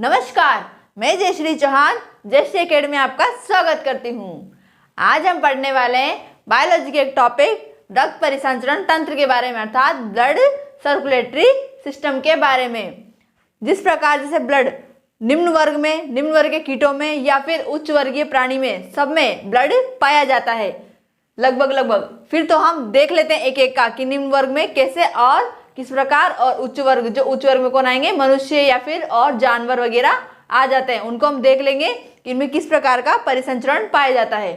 नमस्कार, मैं जयश्री चौहान जयश्री एकेडमी में आपका स्वागत करती हूँ। आज हम पढ़ने वाले हैं बायोलॉजी के एक टॉपिक रक्त परिसंचरण तंत्र के बारे में, अर्थात ब्लड सर्कुलेटरी सिस्टम के बारे में। जिस प्रकार जैसे ब्लड निम्न वर्ग के कीटों में या फिर उच्च वर्गीय प्राणी में सब में ब्लड पाया जाता है लगभग। फिर तो हम देख लेते हैं एक एक का कि निम्न वर्ग में कैसे और किस प्रकार, और उच्च वर्ग में कौन आएंगे, मनुष्य या फिर और जानवर वगैरह आ जाते हैं। उनको हम देख लेंगे कि इनमें किस प्रकार का परिसंचरण पाया जाता है।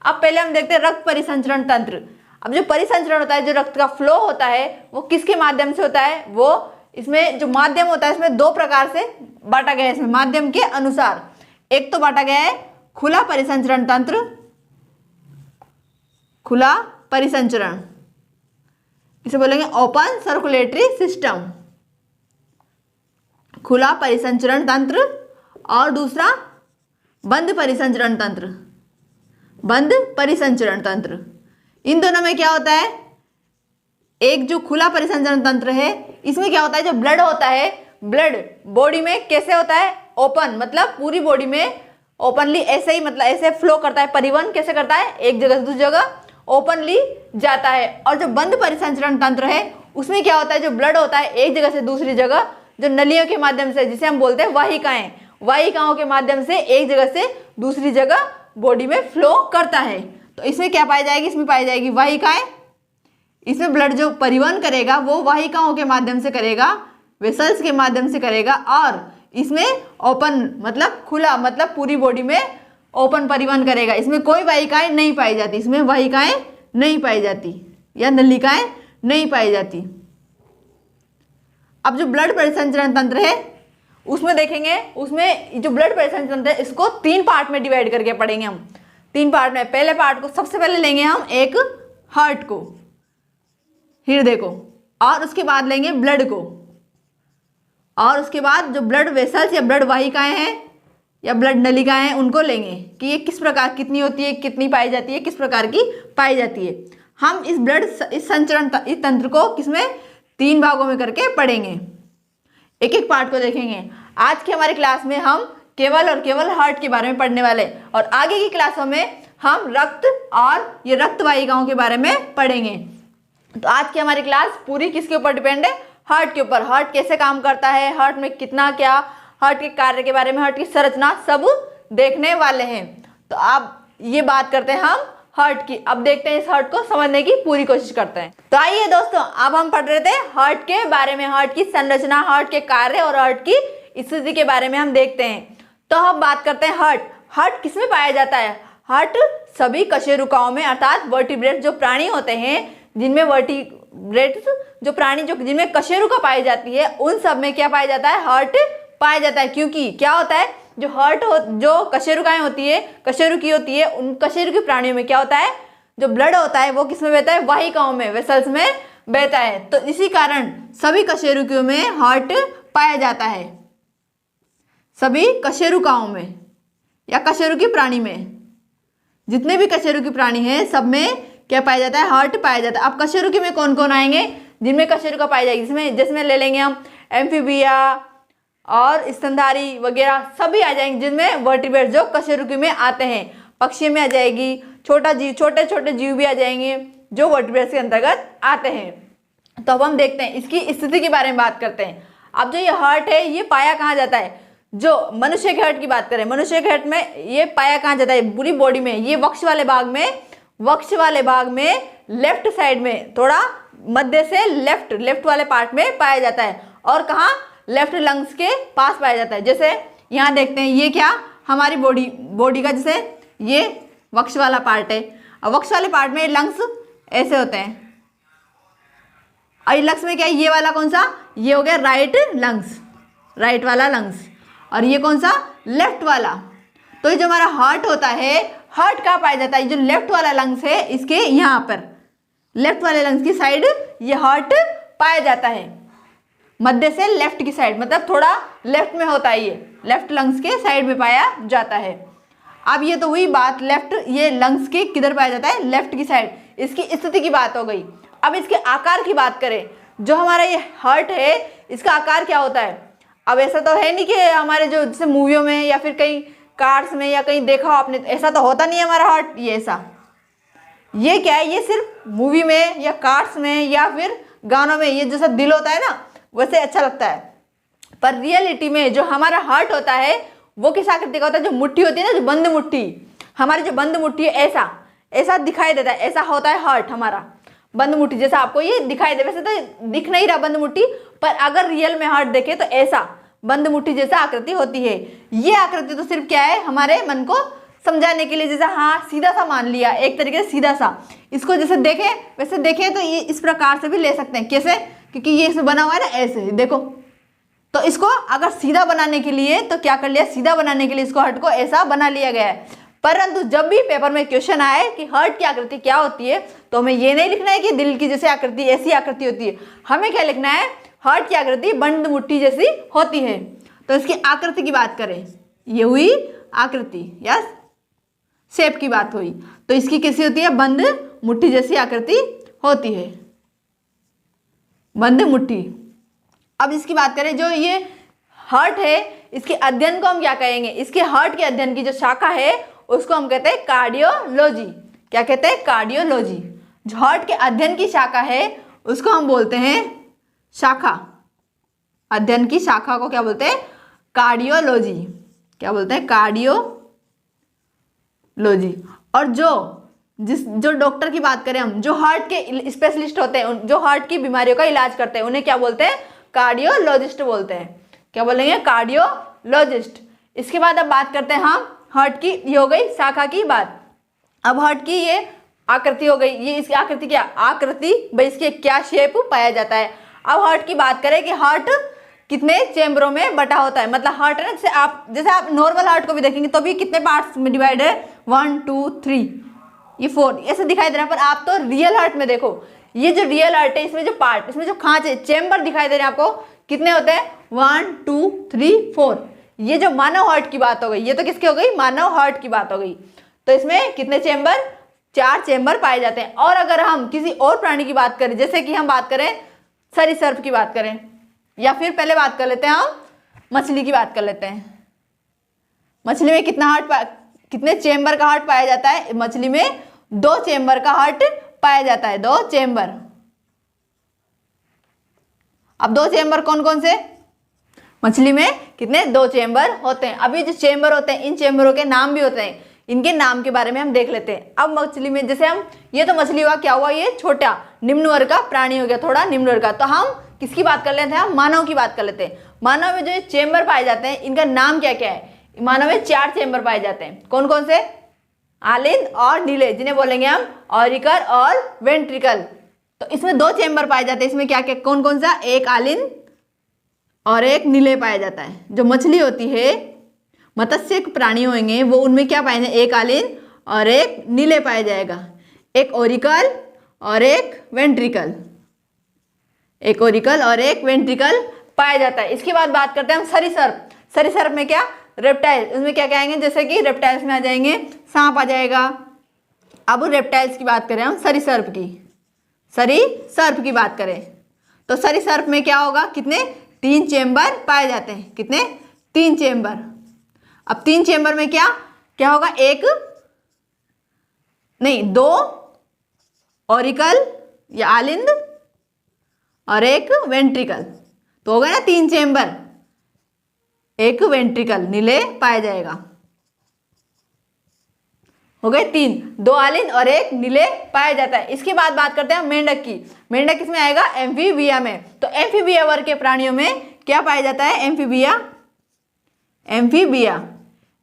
अब पहले हम देखते हैं रक्त परिसंचरण तंत्र। अब जो परिसंचरण होता है, जो रक्त का फ्लो होता है, वो किसके माध्यम से होता है, वो इसमें जो माध्यम होता है इसमें दो प्रकार से बांटा गया है। इसमें माध्यम के अनुसार एक तो बांटा गया है खुला परिसंचरण तंत्र, खुला परिसंचरण, इसे बोलेंगे ओपन सर्कुलेटरी सिस्टम, खुला परिसंचरण तंत्र, और दूसरा बंद परिसंचरण तंत्र, बंद परिसंचरण तंत्र। इन दोनों में क्या होता है, एक जो खुला परिसंचरण तंत्र है इसमें क्या होता है, जो ब्लड होता है, ब्लड बॉडी में कैसे होता है, ओपन, मतलब पूरी बॉडी में ओपनली ऐसे ही, मतलब ऐसे फ्लो करता है, परिवहन कैसे करता है, एक जगह से दूसरी जगह ओपनली जाता है। और जो बंद परिसंचरण तंत्र है उसमें क्या होता है, जो ब्लड होता है एक जगह से दूसरी जगह जो नलियों के माध्यम से, जिसे हम बोलते हैं वाहिकाओं के माध्यम से एक जगह से दूसरी जगह बॉडी में फ्लो करता है। तो इसमें क्या पाई जाएगी, इसमें पाई जाएगी वाहिकाएं। इसमें ब्लड जो परिवहन करेगा वो वाहिकाओं के माध्यम से करेगा, वेसल्स के माध्यम से करेगा, और इसमें ओपन मतलब खुला, मतलब पूरी बॉडी में ओपन परिवहन करेगा। इसमें कोई वाहिकाएं नहीं पाई जाती, इसमें वाहिकाएं नहीं पाई जाती या नलिकाएं नहीं पाई जाती। अब जो ब्लड परिसंचरण तंत्र है उसमें देखेंगे, उसमें जो ब्लड परिसंचरण तंत्र है इसको तीन पार्ट में डिवाइड करके पढ़ेंगे हम। तीन पार्ट में, पहले पार्ट को सबसे पहले लेंगे हम एक हार्ट को, हृदय को, और उसके बाद लेंगे ब्लड को, और उसके बाद जो ब्लड वेसल्स या ब्लड वाहिकाएं हैं या ब्लड नलिकाएं हैं उनको लेंगे कि ये किस प्रकार, कितनी होती है, कितनी पाई जाती है, किस प्रकार की पाई जाती है। हम इस तंत्र को किसमें, तीन भागों में करके पढ़ेंगे, एक एक पार्ट को देखेंगे। आज की हमारी क्लास में हम केवल और केवल हार्ट के बारे में पढ़ने वाले, और आगे की क्लासों में हम रक्त और ये रक्त वाहिकाओं के बारे में पढ़ेंगे। तो आज की हमारी क्लास पूरी किसके ऊपर डिपेंड है, हार्ट के ऊपर। हार्ट कैसे काम करता है, हार्ट में कितना क्या, हार्ट के कार्य के बारे में, हार्ट की संरचना सब देखने वाले हैं। तो अब ये बात करते हैं हम हार्ट की। अब देखते हैं इस हार्ट को समझने की पूरी कोशिश करते हैं। तो आइए दोस्तों, अब हम पढ़ रहे थे हार्ट के बारे में, हार्ट की संरचना, हार्ट के कार्य और हार्ट की स्थिति के बारे में हम देखते हैं। तो हम बात करते हैं हार्ट। हार्ट किसमें पाया जाता है, हार्ट सभी कशेरुकाओं में, अर्थात वर्टिब्रेट्स जो प्राणी होते हैं, जिनमें वर्टिब्रेट्स जो प्राणी जो जिनमें कशेरुका पाई जाती है, उन सब में क्या पाया जाता है, हार्ट पाया जाता है। क्योंकि क्या होता है, जो जो कशेरुकाएं होती है, कशेरुकी होती है, उन कशेरुकी प्राणियों में क्या होता है, जो ब्लड होता है वो किसमें बहता है, वाहिकाओं में, वेसल्स में बहता है। तो इसी कारण सभी कशेरुकियों में हार्ट पाया जाता है, सभी कशेरुकाओं में या कशेरुकी प्राणी में, जितने भी कशेरुकी प्राणी हैं सब में क्या पाया जाता है, हार्ट पाया जाता है। अब कशेरुकी में कौन कौन आएंगे, जिनमें कशेरुका पाई जाएगी, जिसमें ले लेंगे हम एम्फीबिया और स्तनधारी वगैरह सभी आ जाएंगे, जिनमें वर्टिब्रेट्स जो कशेरुकी में आते हैं। पक्षी में आ जाएगी, छोटे छोटे जीव भी आ जाएंगे जो वर्टिब्रेट्स के अंतर्गत आते हैं। तो अब हम देखते हैं इसकी स्थिति के बारे में बात करते हैं। अब जो ये हार्ट है ये पाया कहाँ जाता है, जो मनुष्य के हार्ट की बात करें, मनुष्य के हार्ट में ये पाया कहाँ जाता है, पूरी बॉडी में, ये वक्ष वाले भाग में लेफ्ट साइड में, थोड़ा मध्य से लेफ्ट वाले पार्ट में पाया जाता है। और कहाँ, लेफ्ट लंग्स के पास पाया जाता है। जैसे यहाँ देखते हैं, ये क्या हमारी बॉडी का, जैसे ये वक्ष वाला पार्ट है, और वक्ष वाले पार्ट में लंग्स ऐसे होते हैं, और लंग्स में क्या है, ये वाला कौन सा, ये हो गया राइट वाला लंग्स, और ये कौन सा, लेफ्ट वाला। तो ये जो हमारा हार्ट होता है, हार्ट कहाँ पाया जाता है, जो लेफ्ट वाला लंग्स है इसके यहाँ पर, लेफ्ट वाले लंग्स की साइड ये हार्ट पाया जाता है, मध्य से लेफ्ट की साइड, मतलब थोड़ा लेफ्ट में होता है, ये लेफ्ट लंग्स के साइड में पाया जाता है। अब ये तो हुई बात लेफ्ट, ये लंग्स के किधर पाया जाता है, लेफ्ट की साइड, इसकी स्थिति की बात हो गई। अब इसके आकार की बात करें, जो हमारा ये हार्ट है इसका आकार क्या होता है, अब ऐसा तो है नहीं कि हमारे जो जैसे मूवियों में या फिर कहीं कार्स में या कहीं देखा हो आपने, ऐसा तो होता नहीं है हमारा हार्ट। ये ऐसा, ये क्या है, ये सिर्फ मूवी में या कार्स में या फिर गानों में ये जैसा दिल होता है ना वैसे अच्छा लगता है। पर रियलिटी में जो हमारा हार्ट होता है वो किस आकृति का होता है, जो मुट्ठी होती है ना, जो बंद मुट्ठी, हमारी जो बंद मुट्ठी है ऐसा ऐसा दिखाई देता है, ऐसा होता है हार्ट हमारा, बंद मुट्ठी जैसा आपको ये दिखाई दे। वैसे तो दिख नहीं रहा बंद मुट्ठी, पर अगर रियल में हार्ट देखे तो ऐसा बंद मुट्ठी जैसा आकृति होती है। ये आकृति तो सिर्फ क्या है, हमारे मन को समझाने के लिए, जैसा हाँ सीधा सा मान लिया, एक तरीके से सीधा सा, इसको जैसे देखें वैसे देखें तो ये इस प्रकार से भी ले सकते हैं। कैसे, क्योंकि ये इसमें बना हुआ है ना ऐसे, देखो। तो इसको अगर सीधा बनाने के लिए तो क्या कर लिया, सीधा बनाने के लिए इसको हार्ट को ऐसा बना लिया गया है। परंतु जब भी पेपर में क्वेश्चन आए कि हार्ट की आकृति क्या होती है, तो हमें ये नहीं लिखना है कि दिल की जैसे आकृति ऐसी आकृति होती है, हमें क्या लिखना है, हार्ट की आकृति बंद मुट्ठी जैसी होती है। तो इसकी आकृति की बात करें, ये हुई आकृति या शेप की बात हुई, तो इसकी कैसी होती है, बंद मुट्ठी जैसी आकृति होती है, बंद मुट्ठी। अब इसकी बात करें, जो ये हार्ट है इसके अध्ययन को हम क्या कहेंगे, इसके हार्ट के अध्ययन की जो शाखा है उसको हम कहते हैं कार्डियोलॉजी। क्या कहते हैं, कार्डियोलॉजी। जो हार्ट के अध्ययन की शाखा है उसको हम बोलते हैं शाखा, अध्ययन की शाखा को क्या बोलते हैं, कार्डियोलॉजी। क्या बोलते हैं, कार्डियोलॉजी। और जो डॉक्टर की बात करें हम, जो हार्ट के स्पेशलिस्ट होते हैं, जो हार्ट की बीमारियों का इलाज करते हैं, उन्हें क्या बोलते हैं, कार्डियोलॉजिस्ट बोलते हैं। क्या बोलेंगे, कार्डियोलॉजिस्ट। इसके बाद अब बात करते हैं हम हार्ट की, ये हो गई शाखा की बात। अब हार्ट की ये आकृति हो गई, ये इसकी आकृति क्या, आकृति भाई इसके क्या शेप पाया जाता है। अब हार्ट की बात करें कि हार्ट कितने चेम्बरों में बटा होता है, मतलब हार्ट है ना, जैसे आप नॉर्मल हार्ट को भी देखेंगे तो भी कितने पार्ट्स में डिवाइड है, 1 2 3 ये 4 ऐसे दिखाई दे रहा है। पर आप तो रियल हार्ट में देखो, ये जो रियल हार्ट है इसमें जो पार्ट, इसमें जो खांचे चेम्बर दिखाई दे रहे हैं आपको, कितने होते हैं, 1 2 3 4। ये जो मानव हार्ट की बात हो गई, ये तो किसकी हो गई, मानव हार्ट की बात हो गई। तो इसमें कितने चेम्बर, 4 चेम्बर पाए जाते हैं। और अगर हम किसी और प्राणी की बात करें, जैसे कि हम बात करें सरीसृप की बात करें, या फिर पहले बात कर लेते हैं हम मछली की बात कर लेते हैं। मछली में कितने चेम्बर का हार्ट पाया जाता है, मछली में 2 चेम्बर का हार्ट पाया जाता है, 2 चेम्बर। अब 2 चेम्बर कौन कौन से, मछली में कितने, 2 चेम्बर होते हैं। अभी जो चेम्बर होते हैं इन चेम्बरों के नाम भी होते हैं, इनके नाम के बारे में हम देख लेते हैं। अब मछली में जैसे हम, ये तो मछली हुआ, क्या हुआ, ये छोटा निम्न वर्ग का प्राणी हो गया, थोड़ा निम्न वर्ग का। तो हम किसकी बात कर लेते हैं, हम मानव की बात कर लेते हैं। मानव में जो चेम्बर पाए जाते हैं इनका नाम क्या क्या है, मानव में 4 चेम्बर पाए जाते हैं। कौन कौन से, आलिंद और नीले, जिन्हें बोलेंगे हम ऑरिकल और वेंट्रिकल। तो इसमें 2 चेम्बर पाए जाते हैं, इसमें क्या क्या, कौन कौन सा, एक आलिंद और एक नीले पाया जाता है। जो मछली होती है, मत्स्य प्राणी होंगे वो, उनमें क्या पाए जाए, एक आलिंद और एक नीले पाया जाएगा, एक ओरिकल और एक वेंट्रिकल, एक ओरिकल और एक वेंट्रिकल पाया जाता है। इसके बाद बात करते हैं हम सरीसृप। सरीसृप में क्या, रेप्टाइल, उसमें क्या क्या आएंगे, जैसे कि रेप्टाइल्स में आ जाएंगे सांप आ जाएगा। अब रेप्टाइल्स की बात करें हम, सरीसृप की बात करें तो सरीसृप में क्या होगा, कितने, 3 चेम्बर पाए जाते हैं। कितने, 3 चेम्बर। अब 3 चेम्बर में क्या क्या होगा, 2 ऑरिकल या आलिंद और एक वेंट्रिकल, तो होगा ना 3 चेम्बर, एक वेंट्रिकल नीले पाया जाएगा, हो गए 3, 2 आलिंद और एक नीले पाया जाता है। इसके बाद बात करते हैं मेंढक की। मेंढक किसमें आएगा, एम्फीबिया में। तो एम्फीबिया वर्ग के प्राणियों में क्या पाया जाता है,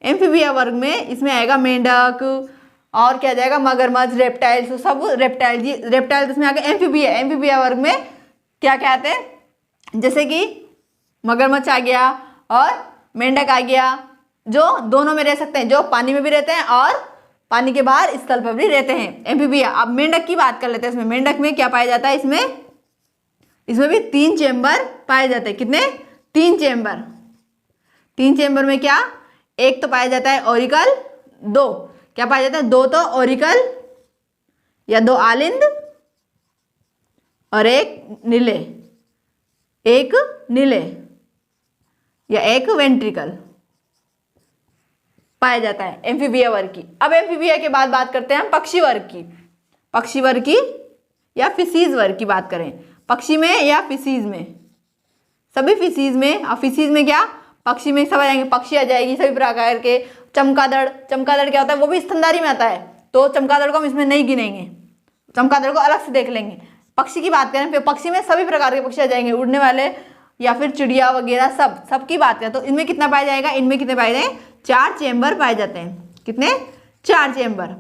एम्फीबिया वर्ग में इसमें आएगा मेंढक, और क्या जाएगा, मगरमच्छ, रेप्टाइल्स, सब रेप्टाइल इसमें आ गए। एम्फीबिया वर्ग में क्या क्या आते हैं, जैसे कि मगरमच्छ आ गया और मेंढक आ गया, जो दोनों में रह सकते हैं, जो पानी में भी रहते हैं और पानी के बाहर स्थल पर भी रहते हैं, एम्फीबिया। अब मेंढक की बात कर लेते हैं। इसमें मेंढक में क्या पाया जाता है, इसमें भी 3 चेम्बर पाए जाते हैं। कितने, 3 चेम्बर। 3 चेम्बर में क्या, एक तो पाया जाता है ऑरिकल, 2 क्या पाया जाता है, 2 तो ऑरिकल या 2 आलिंद और एक नीले, या एक वेंट्रिकल पाया जाता है एम्फीबिया वर्ग की। अब एम्फीबिया के बाद बात करते हैं हम पक्षी वर्ग की। पक्षी वर्ग की या फिशीज वर्ग की बात करें, पक्षी में या फिशीज में, सभी फिशीज में। और फिशीज में क्या, पक्षी में सब आ जाएंगे, पक्षी आ जाएगी सभी प्रकार के। चमगादड़, चमगादड़ क्या होता है, वो भी स्तनधारी में आता है, तो चमगादड़ को हम इसमें नहीं गिनेंगे, चमगादड़ को अलग से देख लेंगे। पक्षी की बात करें, पक्षी में सभी प्रकार के पक्षी आ जाएंगे, उड़ने वाले या फिर चिड़िया वगैरह, सब की बात करें तो इनमें कितना पाया जाएगा, इनमें कितने पाए जाएंगे, 4 चेम्बर पाए जाते हैं। कितने, 4 चेम्बर।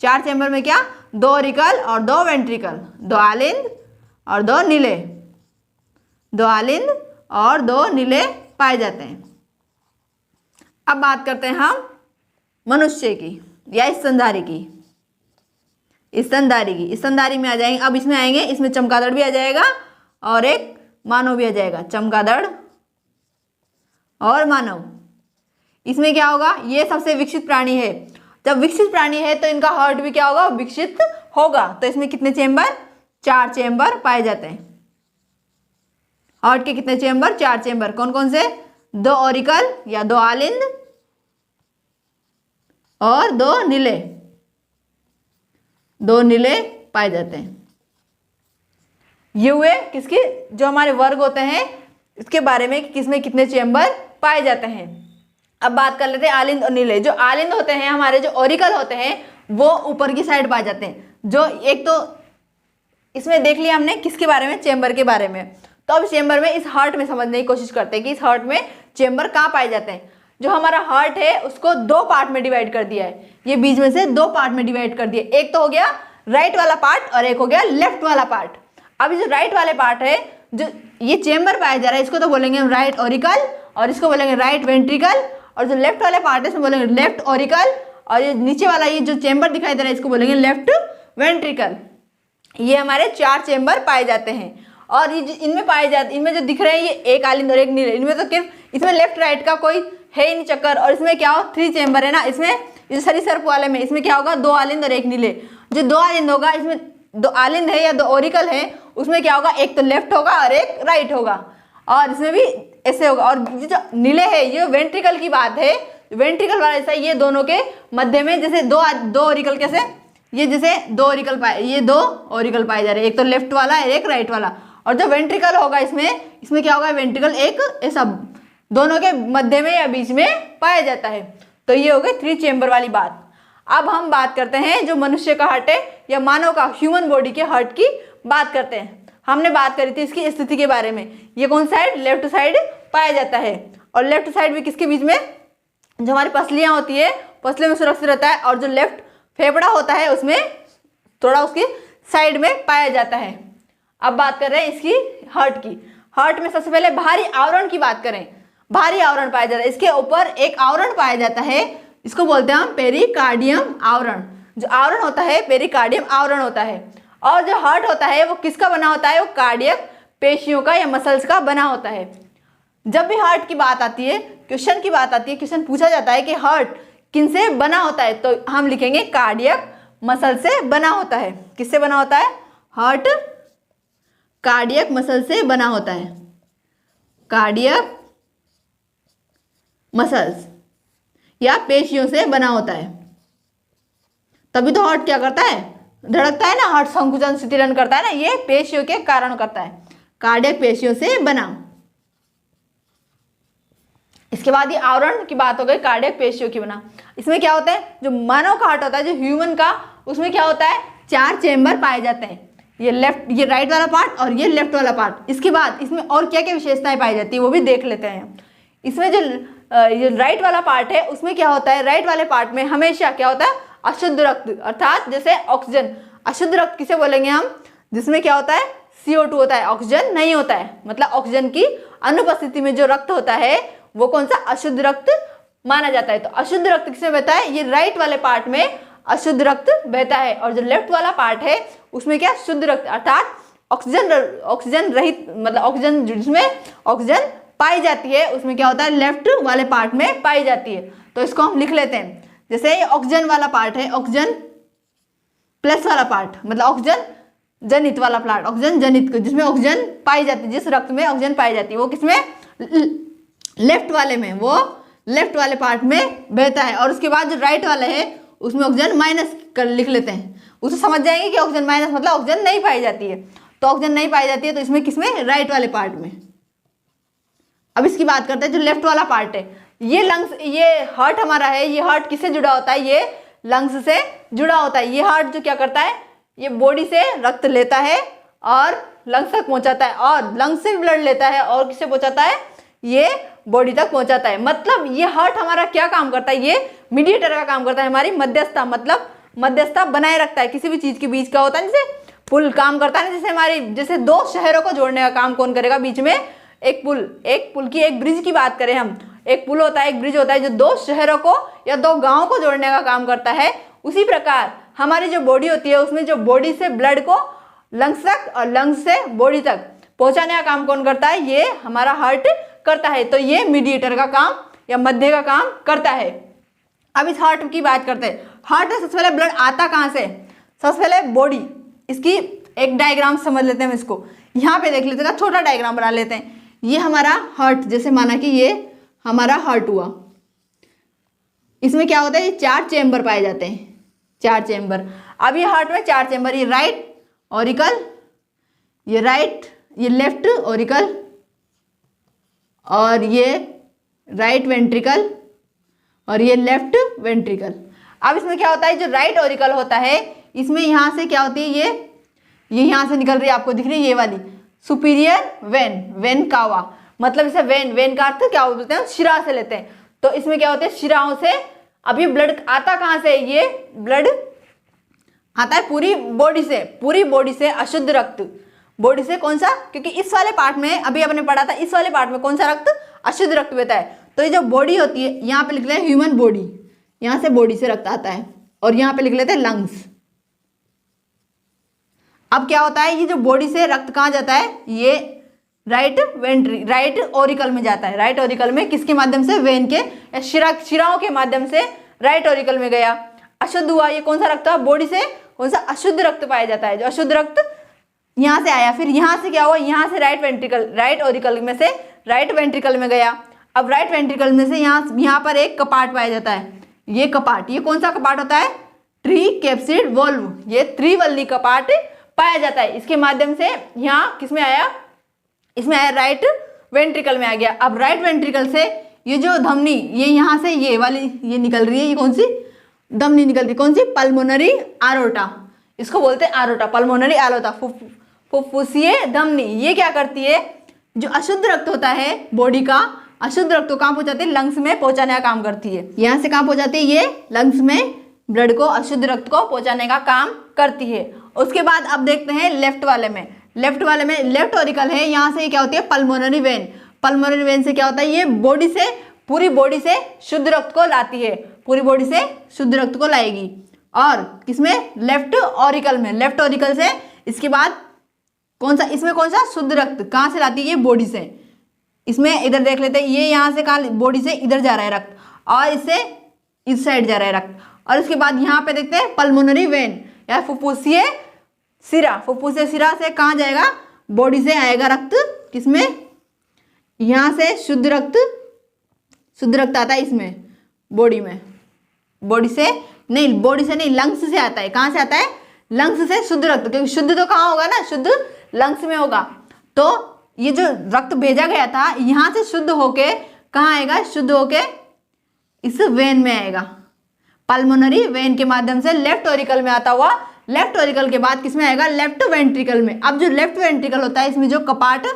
4 चेम्बर में क्या, 2 ऑरिकल और 2 वेंट्रिकल, 2 आलिंद और 2 नीले, 2 आलिंद और 2 नीले पाए जाते हैं। अब बात करते हैं हम मनुष्य की या स्तनधारी की। स्तनधारी में आ जाएंगे, अब इसमें आएंगे, इसमें चमगादड़ भी आ जाएगा और एक मानव भी आ जाएगा, चमगादड़ और मानव। इसमें क्या होगा, ये सबसे विकसित प्राणी है। जब विकसित प्राणी है तो इनका हार्ट भी क्या होगा, विकसित होगा। तो इसमें कितने चेम्बर, 4 चेम्बर पाए जाते हैं। हार्ट के कितने चेम्बर, 4 चेम्बर। कौन कौन से, 2 ऑरिकल या 2 आलिंद और 2 नीले, 2 नीले पाए जाते हैं। ये हुए किसके, जो हमारे वर्ग होते हैं इसके बारे में कि किसमें कितने चेम्बर पाए जाते हैं। अब बात कर लेते हैं आलिंद और नीले। जो आलिंद होते हैं, हमारे जो ऑरिकल होते हैं, वो ऊपर की साइड पाए जाते हैं। जो एक तो इसमें देख लिया हमने किसके बारे में, चेम्बर के बारे में। तो अब चेम्बर में इस हार्ट में समझने की कोशिश करते हैं कि इस हार्ट में चेम्बर कहाँ पाए जाते हैं। जो हमारा हार्ट है उसको 2 पार्ट में डिवाइड कर दिया है, ये बीच में से 2 पार्ट में डिवाइड कर दिया। एक तो हो गया राइट वाला पार्ट और एक हो गया लेफ्ट वाला पार्ट। अभी जो राइट वाले पार्ट है, जो ये चेम्बर पाया जा रहा है, इसको तो बोलेंगे हम राइट ऑरिकल और इसको बोलेंगे राइट वेंट्रिकल। और जो लेफ्ट वाले पार्ट है इसमें बोलेंगे लेफ्ट ऑरिकल, और ये नीचे वाला ये जो चेम्बर दिखाई दे रहा है इसको बोलेंगे लेफ्ट वेंट्रिकल। ये हमारे 4 चेम्बर पाए जाते हैं। और ये इनमें पाए जाते, इनमें जो दिख रहे हैं ये एक आलिंद और एक नीले, इनमें तो सिर्फ इसमें लेफ्ट राइट का कोई है ही नहीं चक्कर। और इसमें क्या हो, 3 चेम्बर है ना, इसमें इस सरीसृप वाले में इसमें क्या होगा, 2 आलिंद और एक नीले। जो 2 आलिंद होगा, इसमें 2 आलिंद है या 2 ऑरिकल है, उसमें क्या होगा, एक तो लेफ्ट होगा और एक राइट होगा, और इसमें भी ऐसे होगा। और जो नीले है ये वेंट्रिकल की बात है, वेंट्रिकल वाला ऐसा, ये दोनों के मध्य में जैसे 2 ऑरिकल, कैसे, ये जैसे 2 ऑरिकल पाए, ये 2 ऑरिकल पाए जा रहे हैं, एक तो लेफ्ट वाला है एक राइट वाला। और जो वेंट्रिकल होगा इसमें क्या होगा, वेंट्रिकल एक ऐसा दोनों के मध्य में या बीच में पाया जाता है। तो ये हो गई 3 चेम्बर वाली बात। अब हम बात करते हैं जो मनुष्य का हार्ट है या मानव का ह्यूमन बॉडी के हार्ट की बात करते हैं। हमने बात करी थी इसकी स्थिति के बारे में। ये कौन साइड, लेफ्ट साइड पाया जाता है। और लेफ्ट साइड भी किसके बीच में, जो हमारी पसलियां होती है, पसलियों में सुरक्षित रहता है। और जो लेफ्ट फेफड़ा होता है उसमें थोड़ा उसकी साइड में पाया जाता है। अब बात कर रहे हैं इसकी हार्ट की। हार्ट में सबसे पहले बाहरी आवरण की बात करें, बाहरी आवरण पाया जाता है। इसके ऊपर एक आवरण पाया जाता है, इसको बोलते हैं हम पेरिकार्डियम आवरण। जो आवरण होता है पेरिकार्डियम आवरण होता है। और जो हार्ट होता है वो किसका बना होता है, वो कार्डियक पेशियों का या मसल्स का बना होता है। जब भी हार्ट की बात आती है, क्वेश्चन की बात आती है, क्वेश्चन पूछा जाता है कि हार्ट किनसे बना होता है, तो हम लिखेंगे कार्डियक मसल से बना होता है। किससे बना होता है, हार्ट कार्डियक मसल से बना होता है, कार्डियक मसल्स या पेशियों से बना होता है। तभी तो हार्ट क्या करता है, धड़कता है ना, हार्ट संकुचन शिथिलन करता है ना, ये पेशियों के कारण करता है, कार्डियक पेशियों से बना। इसके बाद ये आवरण की बात हो गई, कार्डियक पेशियों की बना। इसमें क्या होता है, जो मानव का हार्ट होता है, जो ह्यूमन का, उसमें क्या होता है, 4 चेम्बर पाए जाते हैं। ये लेफ्ट, ये राइट वाला पार्ट और ये लेफ्ट वाला पार्ट। इसके बाद इसमें और क्या क्या विशेषताएं पाई जाती है वो भी देख लेते हैं। इसमें जो ये राइट वाला पार्ट है उसमें क्या होता है, राइट वाले पार्ट में हमेशा क्या होता है, अशुद्ध रक्त, अर्थात जैसे ऑक्सीजन, अशुद्ध रक्त किसे बोलेंगे हम, जिसमें क्या होता है, CO2 होता है, ऑक्सीजन नहीं होता है। मतलब ऑक्सीजन की अनुपस्थिति में जो रक्त होता है वो कौन सा, अशुद्ध रक्त माना जाता है। तो अशुद्ध रक्त किसमें बहता है, ये राइट वाले पार्ट में अशुद्ध रक्त बहता है। और जो लेफ्ट वाला पार्ट है उसमें क्या, शुद्ध रक्त, अर्थात ऑक्सीजन रहित, मतलब ऑक्सीजन जिसमें ऑक्सीजन पाई जाती है उसमें क्या होता है, लेफ्ट वाले पार्ट में पाई जाती है। तो इसको हम लिख लेते हैं, जैसे ये ऑक्सीजन वाला पार्ट है, ऑक्सीजन प्लस वाला पार्ट, मतलब ऑक्सीजन जनित वाला पार्ट, ऑक्सीजन जनित, जिसमें ऑक्सीजन पाई जाती है, जिस रक्त में ऑक्सीजन पाई जाती है वो किसमें, लेफ्ट वाले में, वो लेफ्ट वाले पार्ट में बहता है। और उसके बाद जो राइट वाला है उसमें ऑक्सीजन माइनस कर लिख लेते हैं, उसे समझ जाएंगे कि ऑक्सीजन माइनस मतलब ऑक्सीजन नहीं पाई जाती है। तो ऑक्सीजन नहीं पाई जाती है तो इसमें किसमें, राइट वाले पार्ट में। अब इसकी बात करते हैं जो लेफ्ट वाला पार्ट है, ये लंग्स, ये हार्ट हमारा है, ये हार्ट किससे जुड़ा होता है, ये लंग्स से जुड़ा होता है। ये हार्ट जो क्या करता है, ये बॉडी से रक्त लेता है और लंग्स तक पहुंचाता है, और लंग्स से ब्लड लेता है और किससे पहुंचाता है, ये बॉडी तक पहुंचाता है। मतलब ये हार्ट हमारा क्या काम करता है, ये मीडिएटर का काम करता है, हमारी मध्यस्थता, मतलब मध्यस्थता बनाए रखता है किसी भी चीज के बीच का होता है, जैसे पुल काम करता है, जैसे हमारी, जैसे दो शहरों को जोड़ने का काम कौन करेगा, बीच में एक पुल की, एक ब्रिज की बात करें हम, एक पुल होता है, एक ब्रिज होता है जो दो शहरों को या दो गांवों को जोड़ने का काम करता है। उसी प्रकार हमारी जो बॉडी होती है उसमें जो बॉडी से ब्लड को लंग्स तक और लंग्स से बॉडी तक पहुंचाने का काम कौन करता है, ये हमारा हार्ट करता है। तो ये मीडिएटर का काम या मध्य का काम करता है। अब इस हार्ट की बात करते हैं। हार्ट में सबसे पहले ब्लड आता कहाँ से, सबसे पहले बॉडी, इसकी एक डायग्राम समझ लेते हैं हम इसको। यहाँ पे देख लेते हैं, छोटा डायग्राम बना लेते हैं। ये हमारा हार्ट, जैसे माना कि ये हमारा हार्ट हुआ, इसमें क्या होता है, ये 4 चेम्बर पाए जाते हैं, 4 चेम्बर। अब ये हार्ट में 4 चेम्बर, ये राइट ऑरिकल, ये राइट, ये लेफ्ट ऑरिकल, और ये राइट वेंट्रिकल, और ये लेफ्ट वेंट्रिकल। अब इसमें क्या होता है, जो राइट ऑरिकल होता है इसमें यहाँ से क्या होती है, ये यहाँ से निकल रही है, आपको दिख रही है ये वाली सुपीरियर वेन कावा, मतलब इसे वेन का अर्थ क्या बोलते हैं, शिरा से लेते हैं। तो इसमें क्या होते हैं, शिराओं से। अब ये ब्लड आता कहाँ से, ये ब्लड आता है पूरी बॉडी से अशुद्ध रक्त, बॉडी से कौन सा, क्योंकि इस वाले पार्ट में अभी आपने पढ़ा था, इस वाले पार्ट में कौन सा रक्त, अशुद्ध रक्त बहता है। तो ये जो बॉडी होती है, यहाँ पे लिख लेते हैं ह्यूमन बॉडी, यहाँ से बॉडी से रक्त आता है, और यहाँ पे लिख लेते हैं लंग्स। अब क्या होता है, ये जो बॉडी से रक्त कहाँ जाता है, ये राइट ऑरिकल में जाता है। राइट ऑरिकल में किसके माध्यम से, वेन के या शिराओं के माध्यम से राइट ऑरिकल में गया, अशुद्ध हुआ। ये कौन सा रक्त था, बॉडी से कौन सा अशुद्ध रक्त पाया जाता है, जो अशुद्ध रक्त यहाँ से आया, फिर यहाँ से क्या हुआ, यहाँ से राइट ऑरिकल में से राइट वेंट्रिकल में गया। अब राइट वेंट्रिकल में से यहाँ पर एक कपाट पाया जाता है, ये कपाट, ये कौन सा कपाट होता है, ट्री कैप्सिड वॉल्व, ये त्रिवल्ली कपाट पाया जाता है। इसके माध्यम से यहाँ किसमें आया, इसमें आया राइट वेंट्रिकल में आ गया। अब राइट वेंट्रिकल से ये जो धमनी, ये यहाँ से ये वाली ये निकल रही है, ये कौन सी धमनी निकल रही है, कौन सी, पल्मोनरी आरोटा, इसको बोलते हैं आरोटा, पल्मोनरी आरोटा, फुफ्फुसीय धमनी। ये क्या करती है, जो अशुद्ध रक्त होता है बॉडी का, अशुद्ध रक्त को कहाँ पहुंचाती है, लंग्स में पहुंचाने का काम करती है। यहाँ से कहाँ पहुंचाती है, ये लंग्स में ब्लड को, अशुद्ध रक्त को पहुंचाने का काम करती है। उसके बाद अब देखते हैं लेफ्ट वाले में लेफ्ट ऑरिकल है, यहाँ से क्या होती है, पल्मोनरी वेन। पल्मोनरी वेन से क्या होता है, ये बॉडी से, पूरी बॉडी से शुद्ध रक्त को लाती है, पूरी बॉडी से शुद्ध रक्त को लाएगी। और किसमें, लेफ्ट ऑरिकल में, लेफ्ट ऑरिकल से इसके बाद कौन सा, इसमें कौन सा, शुद्ध रक्त कहाँ से लाती है, ये बॉडी से। इसमें इधर देख लेते हैं, ये यहाँ से कहाँ, बॉडी से इधर जा रहा है रक्त, और इससे इस साइड जा रहा है रक्त। और इसके बाद यहाँ पे देखते हैं पल्मोनरी वेन या फुफ्फुसीय सिरा से कहाँ जाएगा, बॉडी से आएगा रक्त, किसमें, यहाँ से शुद्ध रक्त आता है इसमें, बॉडी में, बॉडी से नहीं, लंग्स से आता है। कहाँ से आता है, लंग्स से शुद्ध रक्त, क्योंकि शुद्ध तो कहाँ होगा ना, शुद्ध लंग्स में होगा। तो ये जो रक्त भेजा गया था यहाँ से शुद्ध होके कहाँ आएगा, शुद्ध होके इस वेन में आएगा, पल्मोनरी वेन के माध्यम से लेफ्ट ऑरिकल में आता हुआ, लेफ्ट ऑरिकल के बाद किसमें आएगा, लेफ्ट वेंट्रिकल में। अब जो लेफ्ट वेंट्रिकल होता है, इसमें जो कपाट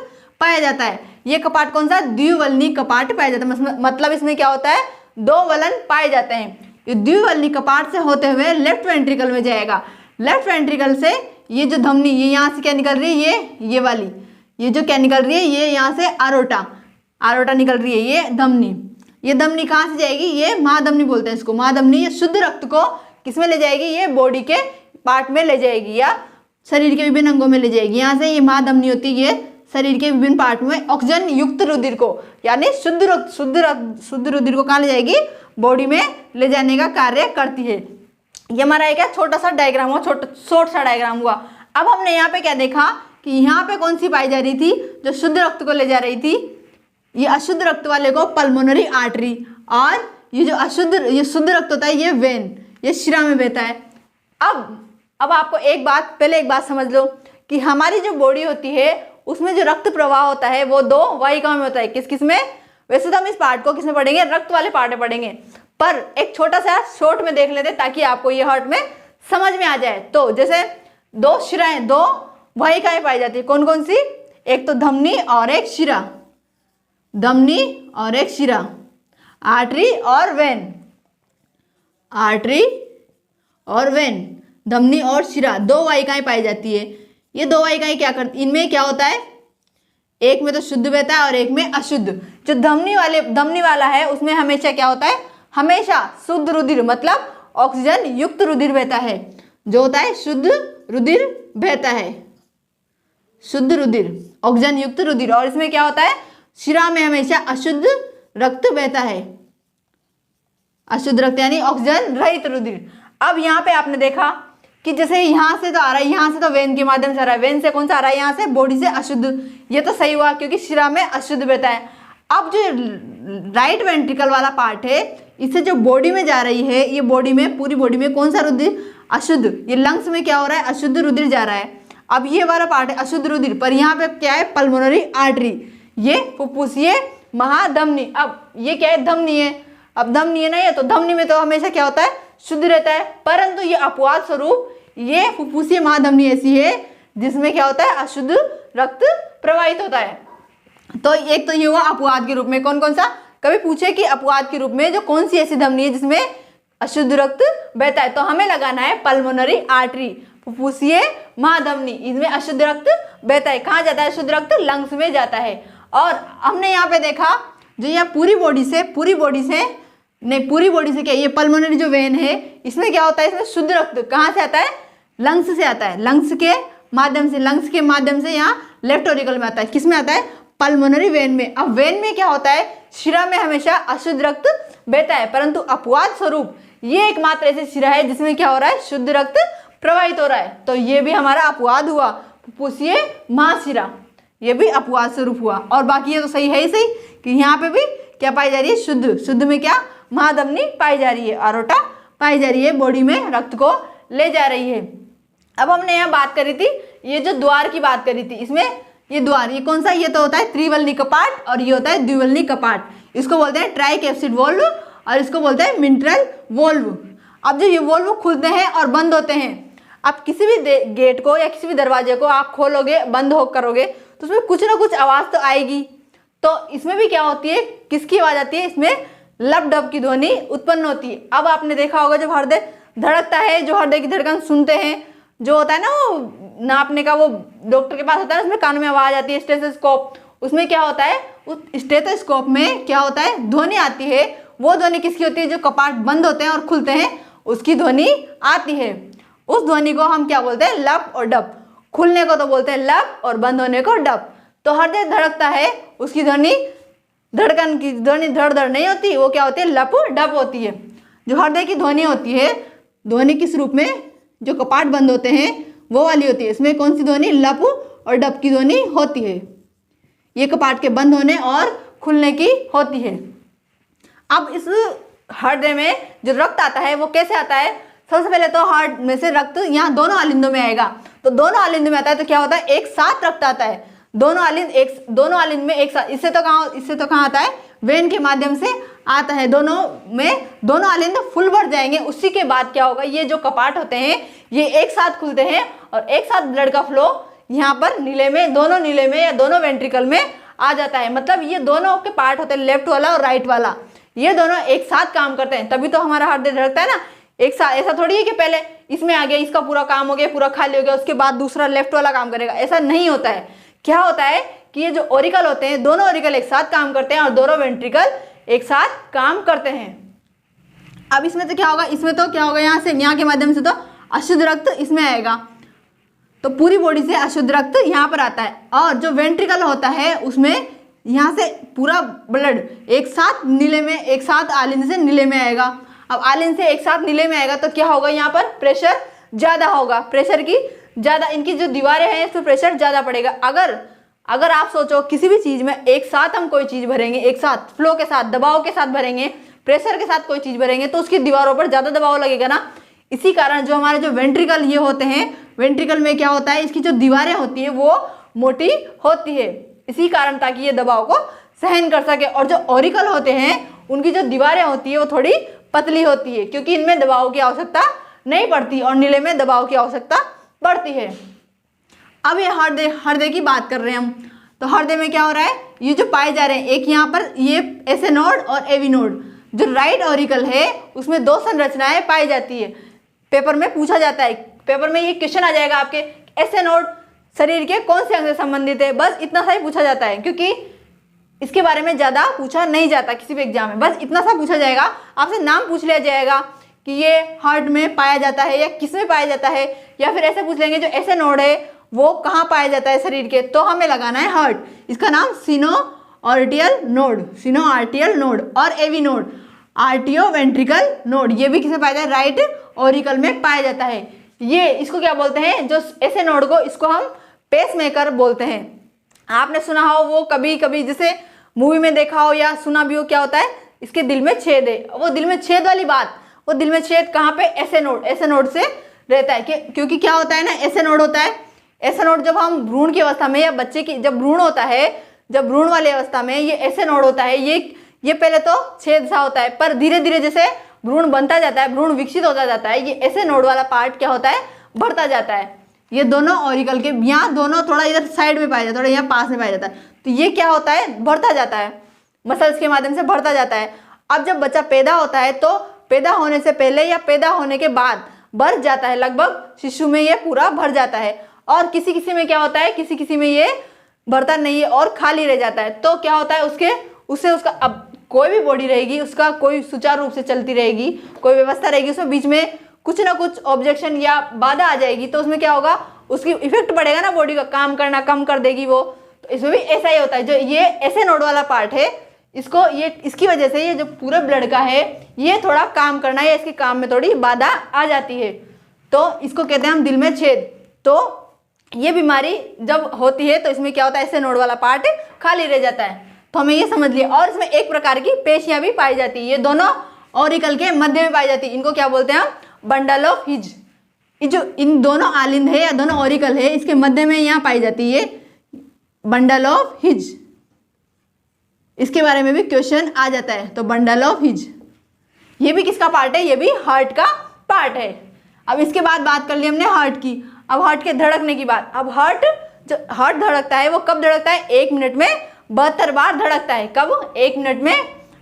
पाया जाता है, ये कपाट कौन सा, द्विवल्नी कपाट पाया जाता है। मतलब इसमें क्या होता है, 2 वलन पाए जाते हैं। ये द्विवल्नी कपाट से होते हुए लेफ्ट वेंट्रिकल में जाएगा। लेफ्ट वेंट्रिकल से ये जो धमनी, ये यहाँ से क्या निकल रही है, ये वाली, ये जो क्या निकल रही है, ये यहाँ से आरोटा निकल रही है, ये धमनी कहाँ से जाएगी, ये महाधमनी बोलते हैं इसको, महाधमनी। ये शुद्ध रक्त को किसमें ले जाएगी, ये बॉडी के पार्ट में ले जाएगी या शरीर के विभिन्न अंगों में ले जाएगी। यहाँ से ये महाधमनी होती है, ये शरीर के विभिन्न पार्ट में ऑक्सीजन युक्त रुधिर को, यानी शुद्ध रुधिर को कहाँ ले जाएगी, बॉडी में ले जाने का कार्य करती है। ये हमारा एक छोटा सा डायग्राम हुआ, शॉर्ट सा डायग्राम हुआ। अब हमने यहाँ पे क्या देखा कि यहाँ पे कौन सी पाई जा रही थी, जो शुद्ध रक्त को ले जा रही थी, ये अशुद्ध रक्त वाले को पल्मोनरी आर्टरी, और ये जो ये शुद्ध रक्त होता है ये वेन, ये शिरा में बहता है। अब आपको एक बात समझ लो कि हमारी जो बॉडी होती है उसमें जो रक्त प्रवाह होता है वो दो वाहिकाओं में होता है। किस किस में? वैसे तो हम इस पार्ट को किस में पढ़ेंगे? रक्त वाले पार्ट में पढ़ेंगे, पर एक छोटा सा शॉर्ट में देख लेते हैं ताकि आपको ये हर्ट में समझ में आ जाए। तो जैसे दो शिराएं, दो वाहिकाएं पाई जाती है, कौन कौन सी? एक तो धमनी और एक शिरा, धमनी और एक शिरा, आर्टरी और वेन, आर्टरी और वेन, धमनी और शिरा, दो वाहिकाएं पाई जाती है। ये दो वाहिकाएं क्या करती, इनमें क्या होता है? एक में तो शुद्ध बहता है और एक में अशुद्ध। जो धमनी वाला है उसमें हमेशा क्या होता है? हमेशा शुद्ध रुधिर, मतलब ऑक्सीजन युक्त रुधिर बहता है। जो होता है शुद्ध रुधिर बहता है, शुद्ध रुधिर, ऑक्सीजन युक्त रुधिर। और इसमें क्या होता है? शिरा में हमेशा अशुद्ध रक्त बहता है, अशुद्ध रक्त यानी ऑक्सीजन रहित रुधिर। अब यहाँ पे आपने देखा कि जैसे यहाँ से तो आ रहा है, यहाँ से तो वेन के माध्यम से आ रहा है, वेन से कौन सा आ रहा है? यहाँ से बॉडी से अशुद्ध। ये तो सही हुआ क्योंकि शिरा में अशुद्ध बहता है। अब जो राइट वेंट्रिकल वाला पार्ट है, इससे जो बॉडी में जा रही है, ये बॉडी में, पूरी बॉडी में कौन सा रुधिर? अशुद्ध। ये लंग्स में क्या हो रहा है? अशुद्ध रुधिर जा रहा है। अब ये वाला पार्ट है अशुद्ध रुधिर, पर यहाँ पे क्या है? पल्मोनरी आर्टरी, ये फुफ्फुसीय महाधमनी। अब ये क्या है? धमनी है। अब धमनी है ना ये, तो धमनी में तो हमेशा क्या होता है? शुद्ध रहता है, परंतु ये अपवाद स्वरूप ये फुफ्फुसीय महाधमनी ऐसी है जिसमें क्या होता है? अशुद्ध रक्त प्रवाहित होता है। तो एक तो ये हुआ अपवाद के रूप में। कौन कौन सा? कभी पूछे कि अपवाद के रूप में जो कौन सी ऐसी धमनी है जिसमें अशुद्ध रक्त बहता है, तो हमें लगाना है पल्मोनरी आर्टरी, फुफ्फुसीय महाधमनी, इसमें अशुद्ध रक्त बहता है। कहाँ जाता है अशुद्ध रक्त? लंग्स में जाता है। और हमने यहाँ पे देखा जो यहाँ पूरी बॉडी से क्या, ये पल्मोनरी जो वेन है इसमें क्या होता है? इसमें शुद्ध रक्त कहाँ से आता है? लंग्स से आता है, लंग्स के माध्यम से यहाँ लेफ्ट ऑरिकल में आता है। किस में आता है? पल्मोनरी वेन में। अब वेन में क्या होता है? शिरा में हमेशा अशुद्ध रक्त बहता है, परंतु अपवाद स्वरूप ये एकमात्र ऐसी शिरा है जिसमें क्या हो रहा है? शुद्ध रक्त प्रवाहित हो रहा है। तो ये भी हमारा अपवाद हुआ, फुफ्फुसीय महाशिरा, ये भी अपवाद स्वरूप हुआ। और बाकी ये तो सही है ही सही कि यहाँ पे भी क्या पाई जा रही है? शुद्ध में क्या? महाधमनी पाई जा रही है, आरोटा पाई जा रही है, बॉडी में रक्त को ले जा रही है। अब हमने यहाँ बात करी थी, ये जो द्वार की बात करी थी, इसमें ये द्वार, ये कौन सा? ये तो होता है त्रिवलनी कपाट और ये होता है द्विवलनी कपाट। इसको बोलते हैं ट्राइकैप्सिड वोल्व और इसको बोलते हैं मिंट्रल वोल्व। अब जो ये वोल्व खुलते हैं और बंद होते हैं, आप किसी भी गेट को या किसी भी दरवाजे को आप खोलोगे, बंद हो करोगे तो उसमें कुछ ना कुछ आवाज़ तो आएगी। तो इसमें भी क्या होती है? किसकी आवाज़ आती है? इसमें लब डब की ध्वनि उत्पन्न होती है। अब आपने देखा होगा जब हृदय धड़कता है, जो हृदय की धड़कन सुनते हैं, जो होता है ना वो नापने का, वो डॉक्टर के पास होता है, उसमें कान में आवाज़ आती है, स्टेथोस्कोप। उसमें क्या होता है? उस स्टेथोस्कोप में क्या होता है? ध्वनि आती है। वो ध्वनि किसकी होती है? जो कपाट बंद होते हैं और खुलते हैं उसकी ध्वनि आती है। उस ध्वनि को हम क्या बोलते हैं? लब और डब। खुलने को तो बोलते हैं लब और बंद होने को डब। तो हृदय धड़कता है, उसकी ध्वनि, धड़कन की ध्वनि धड़ धड़ नहीं होती, वो क्या होती है? लप डब होती है। जो हृदय की ध्वनि होती है, ध्वनि किस रूप में? जो कपाट बंद होते हैं वो वाली होती है। इसमें कौन सी ध्वनि? लप और डब की ध्वनि होती है। ये कपाट के बंद होने और खुलने की होती है। अब इस हृदय में जो रक्त आता है वो कैसे आता है? सबसे पहले तो हार्ट में से रक्त यहाँ दोनों आलिंदों में आएगा। तो दोनों आलिंद में आता है तो क्या होता है? एक साथ रक्त आता है, दोनों आलिंद में एक साथ। इससे तो कहाँ आता है? वेन के माध्यम से आता है। दोनों आलिंद फुल भर जाएंगे। उसी के बाद क्या होगा? ये जो कपाट होते हैं ये एक साथ खुलते हैं और एक साथ ब्लड का फ्लो यहाँ पर नीले में, दोनों नीले में या दोनों वेंट्रिकल में आ जाता है। मतलब ये दोनों के पार्ट होते हैं, लेफ्ट वाला और राइट वाला, ये दोनों एक साथ काम करते हैं, तभी तो हमारा हृदय धड़कता है ना एक साथ। ऐसा थोड़ी है कि पहले इसमें आ गया, इसका पूरा काम हो गया, पूरा खाली हो गया, उसके बाद दूसरा लेफ्ट वाला काम करेगा, ऐसा नहीं होता है। क्या होता है कि ये जो ओरिकल होते हैं, दोनों ओरिकल एक साथ काम करते हैं और दोनों वेंट्रिकल एक साथ काम करते हैं। अब इसमें तो क्या होगा? इसमें तो क्या होगा? यहाँ के माध्यम से तो अशुद्ध रक्त इसमें आएगा, तो पूरी बॉडी से अशुद्ध रक्त यहाँ पर आता है। और जो वेंट्रिकल होता है उसमें यहाँ से पूरा ब्लड एक साथ नीले में, एक साथ आलिंद से नीले में आएगा। अब आलिंद से एक साथ नीले में आएगा तो क्या होगा? यहाँ पर प्रेशर ज़्यादा होगा, प्रेशर की ज़्यादा, इनकी जो दीवारें हैं इस पर प्रेशर ज़्यादा पड़ेगा। अगर अगर आप सोचो किसी भी चीज में एक साथ हम कोई चीज भरेंगे, एक साथ फ्लो के साथ, दबाव के साथ भरेंगे, प्रेशर के साथ कोई चीज भरेंगे तो उसकी दीवारों पर ज्यादा दबाव लगेगा ना। इसी कारण जो हमारे जो वेंट्रिकल ये होते हैं, वेंट्रिकल में क्या होता है, इसकी जो दीवारें होती है वो मोटी होती है, इसी कारण ताकि ये दबाव को सहन कर सके। और जो ऑरिकल होते हैं उनकी जो दीवारें होती है वो थोड़ी पतली होती है, क्योंकि इनमें दबाव की आवश्यकता नहीं पड़ती और नीले में दबाव की आवश्यकता पड़ती है। अब ये हृदय की बात कर रहे हैं हम, तो हृदय में क्या हो रहा है, ये जो पाए जा रहे हैं, एक यहाँ पर ये एस नोड और एवी नोड, जो राइट ऑरिकल है उसमें दो संरचनाएं पाई जाती है। पेपर में पूछा जाता है, पेपर में ये क्वेश्चन आ जाएगा आपके, एस नोड शरीर के कौन से अंग से संबंधित है, बस इतना सा ही पूछा जाता है, क्योंकि इसके बारे में ज्यादा पूछा नहीं जाता किसी भी एग्जाम में, बस इतना सा पूछा जाएगा। आपसे नाम पूछ लिया जाएगा कि ये हार्ट में पाया जाता है या किस में पाया जाता है, या फिर ऐसे पूछ लेंगे जो ऐसे नोड है वो कहाँ पाया जाता है शरीर के, तो हमें लगाना है हार्ट। इसका नाम सिनो आर्टियल नोड, सिनो आर्टियल नोड, और एवी नोड आर्टियो वेंट्रिकल नोड, ये भी किसमें पाया जाता है, राइट ऑरिकल में पाया जाता है। ये इसको क्या बोलते हैं, जो ऐसे नोड को, इसको हम पेसमेकर बोलते हैं। आपने सुना हो वो कभी कभी, जैसे मूवी में देखा हो या सुना भी हो, क्या होता है, इसके दिल में छेद है, वो दिल में छेद वाली बात, वो दिल में छेद कहाँ पे, ऐसे नोड से रहता है। क्योंकि क्या होता है ना, ऐसे नोड होता है, ऐसे नोड जब हम भ्रूण की अवस्था में या बच्चे की जब भ्रूण होता है, जब भ्रूण वाली अवस्था में ये ऐसे नोड होता है, ये पहले तो छेद सा होता है, पर धीरे धीरे जैसे भ्रूण बनता जाता है, भ्रूण विकसित होता जाता है, ये ऐसे नोड वाला पार्ट क्या होता है, बढ़ता जाता है। ये दोनों ऑरिकल के यहाँ दोनों थोड़ा इधर साइड में पाया जाता है, थोड़ा यहाँ पास में पाया जाता है, तो ये क्या होता है, बढ़ता जाता है, मसल्स के माध्यम से बढ़ता जाता है। अब जब बच्चा पैदा होता है तो पैदा होने से पहले या पैदा होने के बाद बढ़ जाता है, लगभग शिशु में ये पूरा भर जाता है, और किसी किसी में क्या होता है, किसी किसी में ये भरता नहीं है और खाली रह जाता है। तो क्या होता है, उसका अब कोई भी बॉडी रहेगी, उसका कोई सुचारू रूप से चलती रहेगी, कोई व्यवस्था रहेगी, उसमें बीच में कुछ ना कुछ ऑब्जेक्शन या बाधा आ जाएगी, तो उसमें क्या होगा, उसकी इफेक्ट पड़ेगा ना, बॉडी का काम करना कम कर देगी वो। तो इसमें भी ऐसा ही होता है, जो ये ऐसे नोड वाला पार्ट है, इसको ये इसकी वजह से ये जो पूरे ब्लड का है ये थोड़ा काम करना है, इसके काम में थोड़ी बाधा आ जाती है, तो इसको कहते हैं हम दिल में छेद। तो ये बीमारी जब होती है तो इसमें क्या होता है, ऐसे नोड वाला पार्ट खाली रह जाता है, तो हमें ये समझ लिया। और इसमें एक प्रकार की पेशियां भी पाई जाती है, ये दोनों ऑरिकल के मध्य में पाई जाती है, इनको क्या बोलते हैं हम, बंडल ऑफ हिज। जो इन दोनों आलिंद है या दोनों ऑरिकल है, इसके मध्य में यहाँ पाई जाती है बंडल ऑफ हिज। इसके बारे में भी क्वेश्चन आ जाता है, तो बंडल ऑफ हिज ये भी किसका पार्ट है, ये भी हार्ट का पार्ट है। अब इसके बाद बात कर ली हमने हार्ट की, अब हार्ट के धड़कने की बात। अब जो हार्ट धड़कता है वो कब धड़कता है, 1 मिनट में 72 बार धड़कता है। कब, 1 मिनट में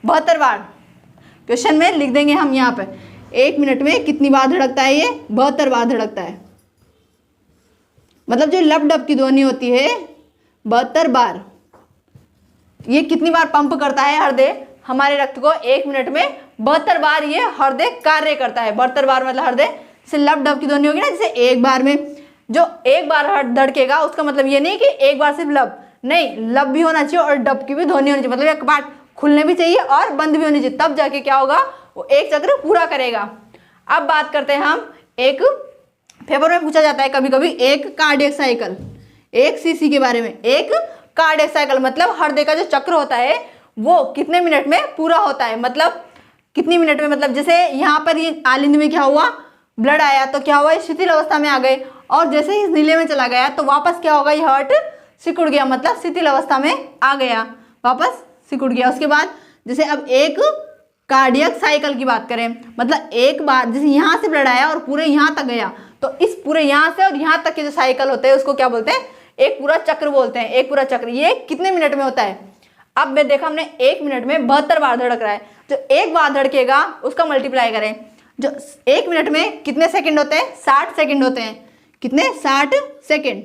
72 बार। क्वेश्चन में लिख देंगे हम यहाँ पे, 1 मिनट में कितनी बार धड़कता है, ये 72 बार धड़कता है। मतलब जो लब डब की ध्वनि होती है 72 बार, ये कितनी बार पंप करता है हृदय हमारे रक्त को, 1 मिनट में 72 बार ये हृदय कार्य करता है। 72 बार मतलब हृदय से लब डब की ध्वनि होगी ना, जैसे एक बार में जो एक बार हार्ट धड़केगा, उसका मतलब ये नहीं कि एक बार सिर्फ लब, नहीं, लब भी होना चाहिए और डब की भी ध्वनि होनी चाहिए, मतलब एक पार्ट खुलने भी चाहिए और बंद भी होनी चाहिए, तब जाके क्या होगा, वो एक चक्र पूरा करेगा। अब बात करते हैं हम, एक पेपर में पूछा जाता है कभी कभी, एक कार्डियक साइकिल, एक सीसी के बारे में। एक कार्डियक साइकिल मतलब हृदय का जो चक्र होता है वो कितने मिनट में पूरा होता है, मतलब कितनी मिनट में, मतलब जैसे यहाँ पर ये आलिंद में क्या हुआ, ब्लड आया तो क्या हुआ, शिथिल अवस्था में आ गए, और जैसे ही नीले में चला गया तो वापस क्या होगा, ये हार्ट सिकुड़ गया, मतलब शिथिल अवस्था में आ गया, वापस सिकुड़ गया। उसके बाद जैसे अब एक कार्डियक साइकिल की बात करें, मतलब एक बार जैसे यहाँ से ब्लड आया और पूरे यहाँ तक गया, तो इस पूरे यहाँ से और यहाँ तक के जो साइकिल होते हैं उसको क्या बोलते हैं, एक पूरा चक्र बोलते हैं। एक पूरा चक्र ये कितने मिनट में होता है, अब मैं देखा हमने 1 मिनट में 72 बार धड़क रहा है, जो एक बार धड़केगा उसका मल्टीप्लाई करें, जो 1 मिनट में कितने सेकंड होते हैं, 60 सेकंड होते हैं। कितने, 60 सेकंड।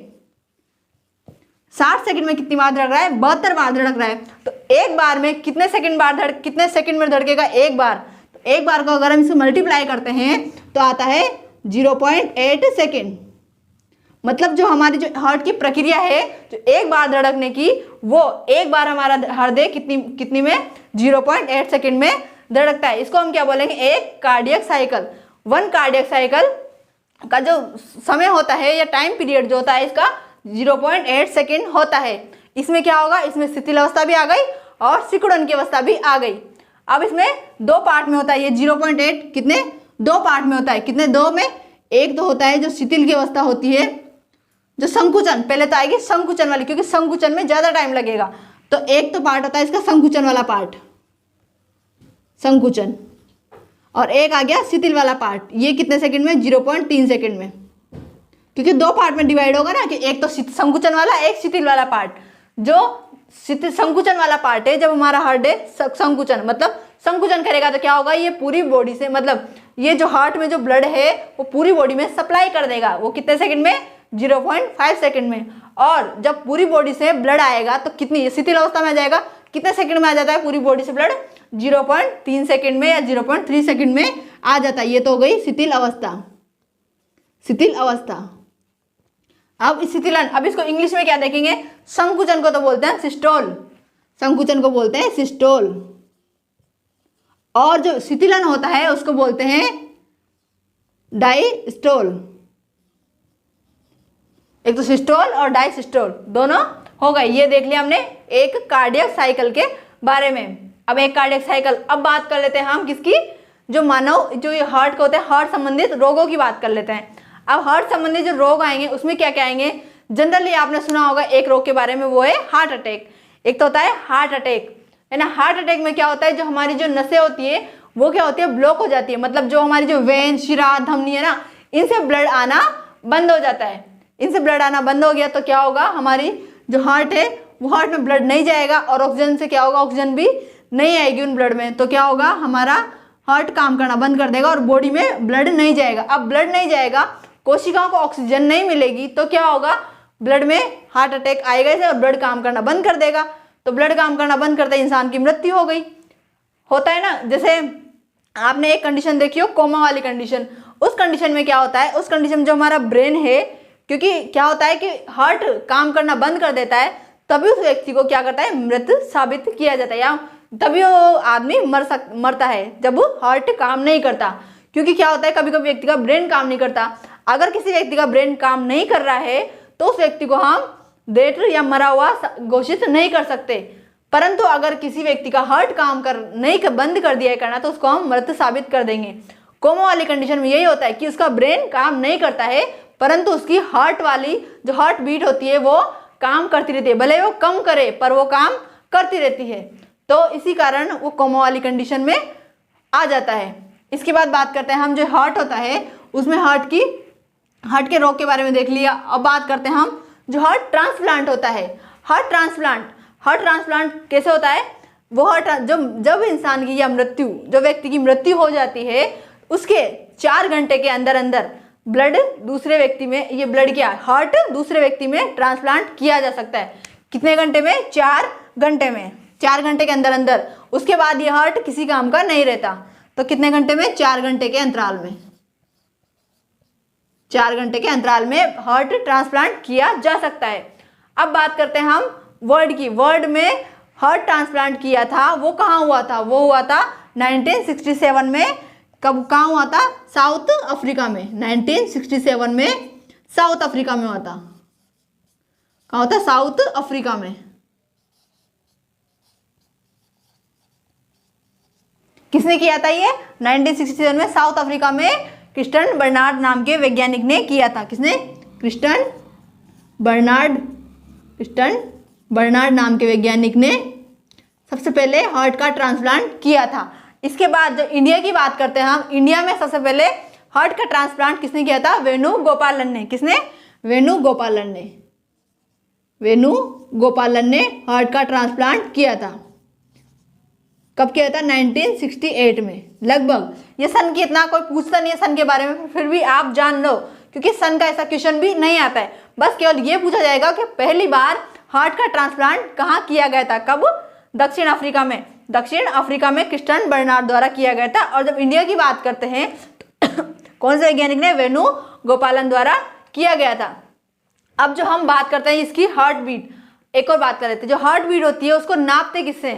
60 सेकंड में कितनी बार धड़क रहा है, 72 बार धड़क रहा है। तो एक बार में कितने सेकंड में धड़केगा, एक बार, तो एक बार को अगर हम इसे मल्टीप्लाई करते हैं तो आता है 0.8 सेकंड। मतलब जो हमारी जो हार्ट की प्रक्रिया है, जो एक बार धड़कने की, वो एक बार हमारा हृदय कितनी में 0.8 सेकंड में धड़कता है। इसको हम क्या बोलेंगे, एक कार्डियक साइकिल। 1 कार्डियक साइकिल का जो समय होता है या टाइम पीरियड जो होता है इसका 0.8 सेकंड होता है। इसमें क्या होगा, इसमें शिथिल अवस्था भी आ गई और सिकुड़न की अवस्था भी आ गई। अब इसमें दो पार्ट में होता है ये 0.8, कितने, दो पार्ट में होता है, कितने, दो में। एक तो होता है जो शिथिल की अवस्था होती है, जो संकुचन, पहले तो आएगी संकुचन वाली, क्योंकि संकुचन में ज्यादा टाइम लगेगा। तो एक तो पार्ट होता है इसका संकुचन वाला पार्ट, संकुचन, और एक आ गया शिथिल वाला पार्ट। ये कितने सेकंड में, 0.3 सेकंड में, क्योंकि दो पार्ट में डिवाइड होगा ना, कि एक तो संकुचन वाला, एक शिथिल वाला पार्ट। जो संकुचन वाला पार्ट है, जब हमारा हार्ट है संकुचन, मतलब संकुचन करेगा तो क्या होगा, ये पूरी बॉडी से, मतलब ये जो हार्ट में जो ब्लड है वो पूरी बॉडी में सप्लाई कर देगा। वो कितने सेकंड में, 0.5 सेकंड में। और जब पूरी बॉडी से ब्लड आएगा तो कितनी, शिथिल अवस्था में आ जाएगा, कितने सेकंड में आ जाता है पूरी बॉडी से ब्लड, 0.3 सेकंड में या 0.3 सेकंड में आ जाता है। ये तो हो गई शिथिल अवस्था, शिथिल अवस्था। अब शिथिलन, अब इसको इंग्लिश में क्या देखेंगे, संकुचन को तो बोलते हैं सिस्टोल, संकुचन को बोलते हैं सिस्टोल, और जो शिथिलन होता है उसको बोलते हैं डायस्टोल। एक तो सिस्टोल और डायसिस्टोल दोनों हो गए। ये देख लिया हमने एक कार्डियक साइकिल के बारे में। अब एक कार्डियक साइकिल, अब बात कर लेते हैं हम किसकी, जो मानव, जो ये हार्ट के होते हैं, हार्ट संबंधित रोगों की बात कर लेते हैं। अब हार्ट संबंधित जो रोग आएंगे उसमें क्या क्या आएंगे, जनरली आपने सुना होगा एक रोग के बारे में, वो है हार्ट अटैक। एक तो होता है हार्ट अटैक, है ना। हार्ट अटैक में क्या होता है, जो हमारी जो नसें होती है वो क्या होती है, ब्लॉक हो जाती है, मतलब जो हमारी जो वेन, शिरा, धमनी है ना, इनसे ब्लड आना बंद हो जाता है। इनसे ब्लड आना बंद हो गया तो क्या होगा, हमारी जो हार्ट है वो हार्ट में ब्लड नहीं जाएगा, और ऑक्सीजन से क्या होगा, ऑक्सीजन भी नहीं आएगी उन ब्लड में, तो क्या होगा, हमारा हार्ट काम करना बंद कर देगा और बॉडी में ब्लड नहीं जाएगा। अब ब्लड नहीं जाएगा, कोशिकाओं को ऑक्सीजन नहीं मिलेगी, तो क्या होगा, ब्लड में हार्ट अटैक आएगा इसे और ब्लड काम करना बंद कर देगा। तो ब्लड काम करना बंद करते इंसान की मृत्यु हो गई। होता है ना, जैसे आपने एक कंडीशन देखी हो, कोमा वाली कंडीशन। उस कंडीशन में क्या होता है, उस कंडीशन में जो हमारा ब्रेन है, क्योंकि क्या होता है कि हार्ट काम करना बंद कर देता है, तभी उस व्यक्ति को क्या करता है, मृत साबित किया जाता है, या तभी वो आदमी मरता है जब हार्ट काम नहीं करता। क्योंकि क्या होता है, कभी कभी व्यक्ति का ब्रेन काम नहीं करता। अगर किसी व्यक्ति का ब्रेन काम नहीं कर रहा है तो उस व्यक्ति को हम डेड या मरा हुआ घोषित नहीं कर सकते, परंतु अगर किसी व्यक्ति का हार्ट काम बंद कर दिया है करना, तो उसको हम मृत साबित कर देंगे। कोमा वाली कंडीशन में यही होता है कि उसका ब्रेन काम नहीं करता है, परंतु उसकी हार्ट वाली जो हार्ट बीट होती है वो काम करती रहती है, भले वो कम करे पर वो काम करती रहती है। तो इसी कारण वो कोमा वाली कंडीशन में आ जाता है। इसके बाद बात करते हैं हम, जो हार्ट होता है उसमें हार्ट के रोग के बारे में देख लिया। अब बात करते हैं हम, जो हार्ट ट्रांसप्लांट होता है। हार्ट ट्रांसप्लांट कैसे होता है, वो जब इंसान की या मृत्यु, जो व्यक्ति की मृत्यु हो जाती है, उसके 4 घंटे के अंदर अंदर ब्लड दूसरे व्यक्ति में, ये ब्लड क्या, हार्ट दूसरे व्यक्ति में ट्रांसप्लांट किया जा सकता है। कितने घंटे में, 4 घंटे में, 4 घंटे के अंदर अंदर। उसके बाद ये हार्ट किसी काम का नहीं रहता। तो कितने घंटे में, 4 घंटे के अंतराल में, 4 घंटे के अंतराल में हार्ट ट्रांसप्लांट किया जा सकता है। अब बात करते हैं हम वर्ल्ड की। वर्ल्ड में हार्ट ट्रांसप्लांट किया था वो कहाँ हुआ था, वो हुआ था 1967 में। कहाँ हुआ था, साउथ अफ्रीका में। 1967 में साउथ अफ्रीका में हुआ था। कहाँ होता, साउथ अफ्रीका में। किसने किया था ये, 1967 में साउथ अफ्रीका में क्रिस्टियन बर्नार्ड नाम के वैज्ञानिक ने किया था। किसने, क्रिस्टियन बर्नार्ड नाम के वैज्ञानिक ने सबसे पहले हार्ट का ट्रांसप्लांट किया था। इसके बाद जो इंडिया की बात करते हैं हम, इंडिया में सबसे पहले हार्ट का ट्रांसप्लांट किसने किया था, वेणुगोपालन ने। किसने, वेणुगोपालन ने हार्ट का ट्रांसप्लांट किया था। कब किया था, 1968 में लगभग। ये सन की इतना कोई पूछता नहीं है सन के बारे में, फिर भी आप जान लो, क्योंकि सन का ऐसा क्वेश्चन भी नहीं आता है। बस केवल ये पूछा जाएगा कि पहली बार हार्ट का ट्रांसप्लांट कहाँ किया गया था, कब, दक्षिण अफ्रीका में। दक्षिण अफ्रीका में क्रिस्टियन बर्नार्ड द्वारा किया गया था। और जब इंडिया की बात करते हैं तो कौन से वैज्ञानिक ने, वेणुगोपालन द्वारा किया गया था। अब जो हम बात करते हैं इसकी हार्ट बीट, एक और बात कर लेते हैं। जो हार्ट बीट होती है उसको नापते किससे,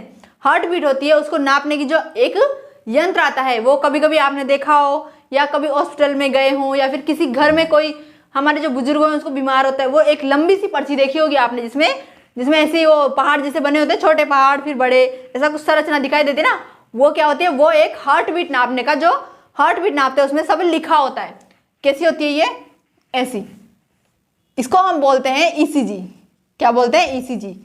हार्ट बीट होती है उसको नापने की जो एक यंत्र आता है, वो कभी कभी आपने देखा हो, या कभी हॉस्पिटल में गए हो, या फिर किसी घर में कोई हमारे जो बुजुर्ग हैं उसको बीमार होता है, वो एक लंबी सी पर्ची देखी होगी आपने, जिसमें जिसमें ऐसे वो पहाड़ जैसे बने होते हैं, छोटे पहाड़ फिर बड़े, ऐसा कुछ संरचना दिखाई देती है ना, वो क्या होती है, वो एक हार्ट बीट नापने का, जो हार्ट बीट नापते हैं उसमें सब लिखा होता है। कैसी होती है ये, ऐसी। इसको हम बोलते हैं ईसीजी। क्या बोलते हैं, ईसीजी।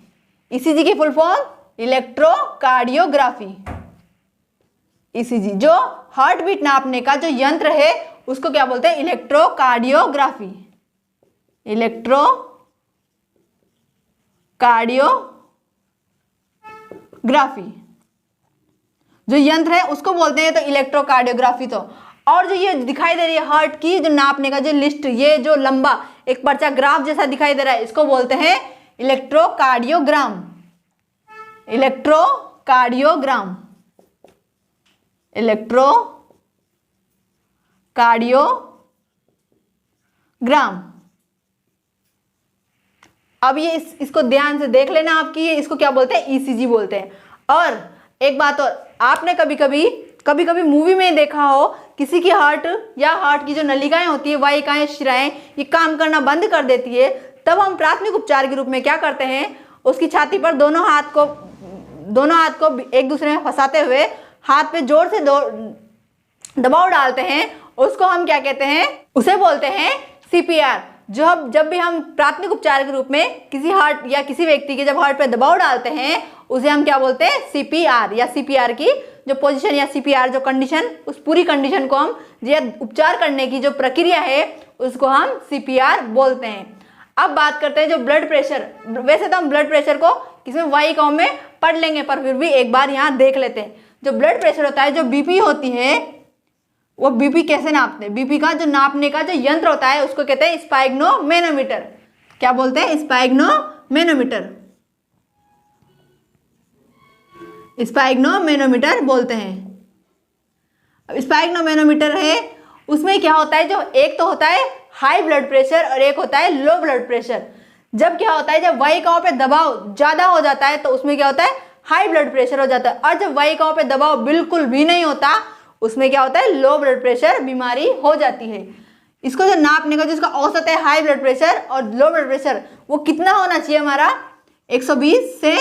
ईसीजी की फुल फॉर्म इलेक्ट्रोकार्डियोग्राफी। ईसीजी जो हार्ट बीट नापने का जो यंत्र है उसको क्या बोलते हैं, इलेक्ट्रोकार्डियोग्राफी। इलेक्ट्रोकार्डियोग्राफी जो यंत्र है उसको बोलते हैं तो इलेक्ट्रोकार्डियोग्राफी। तो और जो ये दिखाई दे रही है हार्ट की जो नापने का जो लिस्ट, ये जो लंबा एक पर्चा ग्राफ जैसा दिखाई दे रहा है, इसको बोलते हैं इलेक्ट्रोकार्डियोग्राम। इलेक्ट्रोकार्डियोग्राम। इलेक्ट्रोकार्डियोग्राम। अब ये इसको ध्यान से देख लेना आपकी, ये इसको क्या बोलते हैं, ईसीजी बोलते हैं। और एक बात और, आपने कभी कभी मूवी में देखा हो किसी की हार्ट या हार्ट की जो नलिकाएं होती है, वाहिकाएं, शिराएं, ये काम करना बंद कर देती है, तब हम प्राथमिक उपचार के रूप में क्या करते हैं, उसकी छाती पर दोनों हाथ को एक दूसरे में फंसाते हुए हाथ पे जोर से दबाव डालते हैं, उसको हम क्या कहते हैं, उसे बोलते हैं सीपीआर। जब भी हम प्राथमिक उपचार के रूप में किसी हार्ट या किसी व्यक्ति के जब हार्ट पे दबाव डालते हैं, उसे हम क्या बोलते हैं, सीपीआर। या सीपीआर की जो पोजीशन या सीपीआर जो कंडीशन, उस पूरी कंडीशन को हम, या उपचार करने की जो प्रक्रिया है उसको हम सीपीआर बोलते हैं। अब बात करते हैं जो ब्लड प्रेशर। वैसे तो हम ब्लड प्रेशर को किसी वाहिकाओं में पढ़ लेंगे, पर फिर भी एक बार यहाँ देख लेते हैं। जो ब्लड प्रेशर होता है, जो बीपी होती है, वो बीपी कैसे नापते हैं, बीपी का जो नापने का जो यंत्र होता है उसको कहते हैं स्पाइग्नोमेनोमीटर। क्या बोलते हैं, स्पाइग्नोमेनोमीटर। स्पाइग्नोमेनोमीटर बोलते हैं। अब स्पाइग्नोमेनोमीटर है, उसमें क्या होता है, जो एक तो होता है हाई ब्लड प्रेशर और एक होता है लो ब्लड प्रेशर। जब क्या होता है, जब वाहिकाओं पे दबाव ज्यादा हो जाता है तो उसमें क्या होता है, हाई ब्लड प्रेशर हो जाता है। और जब वाहिकाओं पे दबाव बिल्कुल भी नहीं होता, उसमें क्या होता है, लो ब्लड प्रेशर बीमारी हो जाती है। इसको जो नापने का जिसका औसत है हाई ब्लड प्रेशर और लो ब्लड प्रेशर, वो कितना होना चाहिए हमारा, 120 से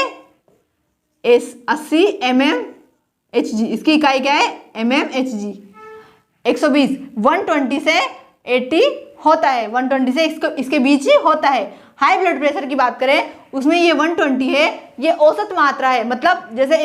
80 mmHg। इसकी इकाई क्या है, mmHg। 120, 120 से 80 होता है, 120 से इसके बीच ही होता है। हाई ब्लड प्रेशर की बात करें उसमें ये 120 है, ये औसत मात्रा है। मतलब जैसे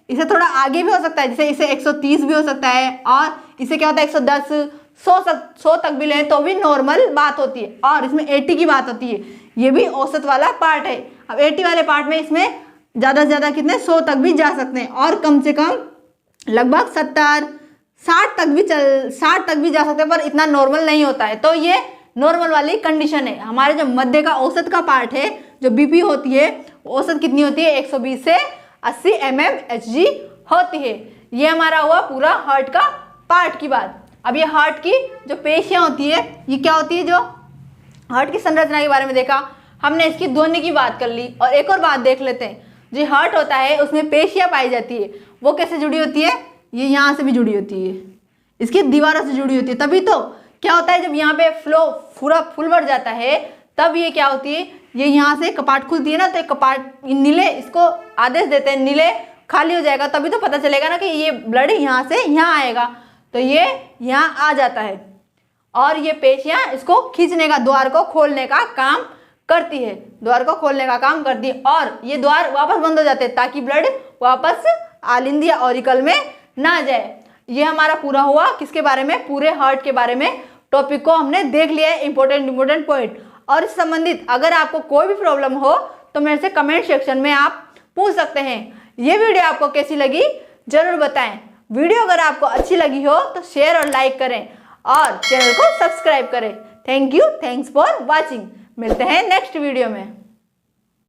इसे थोड़ा आगे भी हो सकता है, जैसे इसे 130 भी हो सकता है, और इसे क्या होता है 110, 100 तक भी लें तो भी नॉर्मल बात होती है। और इसमें 80 की बात होती है, ये भी औसत वाला पार्ट है। अब 80 वाले पार्ट में इसमें ज़्यादा से ज़्यादा कितने, 100 तक भी जा सकते हैं, और कम से कम लगभग 70, 60 तक भी जा सकते हैं, पर इतना नॉर्मल नहीं होता है। तो ये नॉर्मल वाली कंडीशन है। हमारे जो मध्य का औसत का पार्ट है, जो बीपी होती है, औसत कितनी होती है, 120 से 80 mmHg होती है। ये हमारा हुआ पूरा हार्ट का पार्ट की बात। अब ये हार्ट की जो पेशियां होती है, ये क्या होती है, जो हार्ट की संरचना के बारे में देखा हमने, इसकी ध्वनि की बात कर ली। और एक और बात देख लेते हैं, जो हार्ट होता है उसमें पेशियां पाई जाती है, वो कैसे जुड़ी होती है, ये यहाँ से भी जुड़ी होती है, इसकी दीवारों से जुड़ी होती है। तभी तो क्या होता है, जब यहाँ पे फ्लो पूरा फुल भर जाता है, तब ये क्या होती है, ये यहाँ से कपाट खुलती है ना, तो कपाट नीले, इसको आदेश देते हैं नीले खाली हो जाएगा, तभी तो पता चलेगा ना कि ये ब्लड यहाँ से यहाँ आएगा, तो ये यहाँ आ जाता है। और ये पेशियां इसको खींचने का, द्वार को खोलने का काम करती है, द्वार को खोलने का काम करती है, और ये द्वार वापस बंद हो जाते हैं ताकि ब्लड वापस आलिंद या ऑरिकल में ना जाए। ये हमारा पूरा हुआ किसके बारे में, पूरे हार्ट के बारे में टॉपिक को हमने देख लिया है, इंपॉर्टेंट पॉइंट। और इस संबंधित अगर आपको कोई भी प्रॉब्लम हो तो मेरे से कमेंट सेक्शन में आप पूछ सकते हैं। ये वीडियो आपको कैसी लगी जरूर बताएं। वीडियो अगर आपको अच्छी लगी हो तो शेयर और लाइक करें और चैनल को सब्सक्राइब करें। Thank you, thanks for watching. मिलते हैं नेक्स्ट वीडियो में।